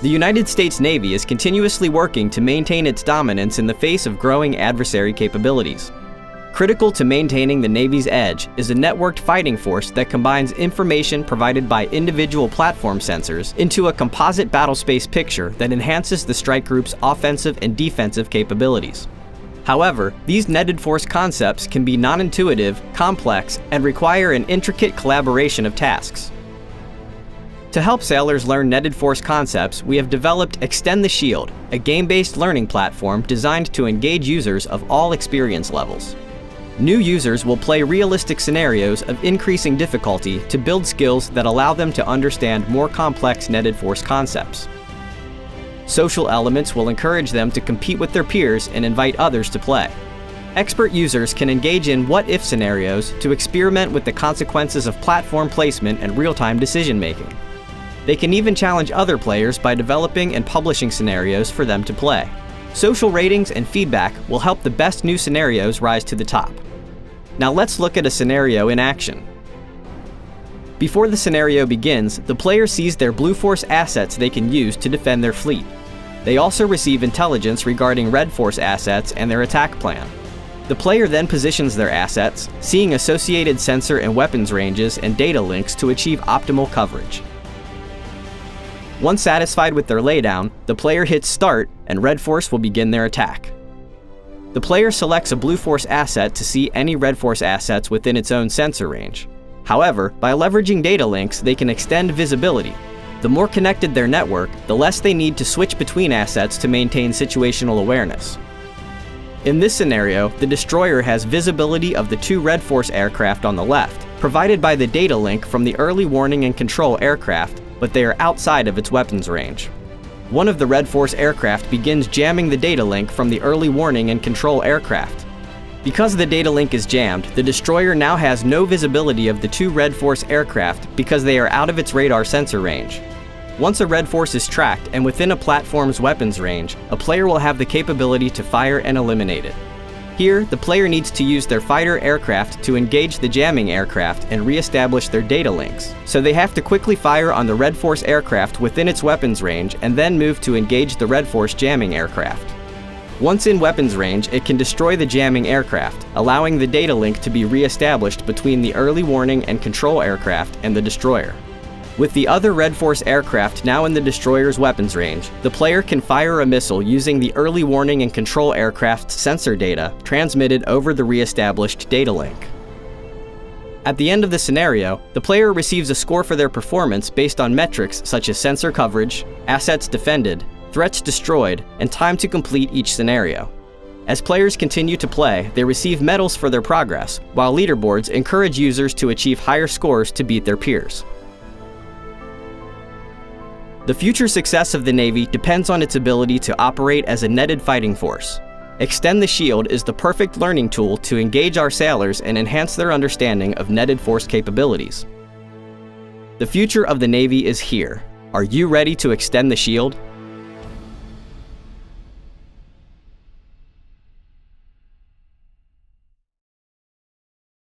The United States Navy is continuously working to maintain its dominance in the face of growing adversary capabilities. Critical to maintaining the Navy's edge is a networked fighting force that combines information provided by individual platform sensors into a composite battlespace picture that enhances the strike group's offensive and defensive capabilities. However, these netted force concepts can be non-intuitive, complex, and require an intricate collaboration of tasks. To help sailors learn netted force concepts, we have developed Extend the Shield, a game-based learning platform designed to engage users of all experience levels. New users will play realistic scenarios of increasing difficulty to build skills that allow them to understand more complex netted force concepts. Social elements will encourage them to compete with their peers and invite others to play. Expert users can engage in what-if scenarios to experiment with the consequences of platform placement and real-time decision-making. They can even challenge other players by developing and publishing scenarios for them to play. Social ratings and feedback will help the best new scenarios rise to the top. Now let's look at a scenario in action. Before the scenario begins, the player sees their Blue Force assets they can use to defend their fleet. They also receive intelligence regarding Red Force assets and their attack plan. The player then positions their assets, seeing associated sensor and weapons ranges and data links to achieve optimal coverage. Once satisfied with their laydown, the player hits Start and Red Force will begin their attack. The player selects a Blue Force asset to see any Red Force assets within its own sensor range. However, by leveraging data links, they can extend visibility. The more connected their network, the less they need to switch between assets to maintain situational awareness. In this scenario, the destroyer has visibility of the 2 Red Force aircraft on the left, provided by the data link from the early warning and control aircraft, but they are outside of its weapons range. One of the Red Force aircraft begins jamming the data link from the early warning and control aircraft. Because the data link is jammed, the destroyer now has no visibility of the 2 Red Force aircraft because they are out of its radar sensor range. Once a Red Force is tracked and within a platform's weapons range, a player will have the capability to fire and eliminate it. Here, the player needs to use their fighter aircraft to engage the jamming aircraft and re-establish their data links, so they have to quickly fire on the Red Force aircraft within its weapons range and then move to engage the Red Force jamming aircraft. Once in weapons range, it can destroy the jamming aircraft, allowing the data link to be re-established between the early warning and control aircraft and the destroyer. With the other Red Force aircraft now in the destroyer's weapons range, the player can fire a missile using the early warning and control aircraft's sensor data transmitted over the re-established data link. At the end of the scenario, the player receives a score for their performance based on metrics such as sensor coverage, assets defended, threats destroyed, and time to complete each scenario. As players continue to play, they receive medals for their progress, while leaderboards encourage users to achieve higher scores to beat their peers. The future success of the Navy depends on its ability to operate as a netted fighting force. Extend the Shield is the perfect learning tool to engage our sailors and enhance their understanding of netted force capabilities. The future of the Navy is here. Are you ready to extend the shield?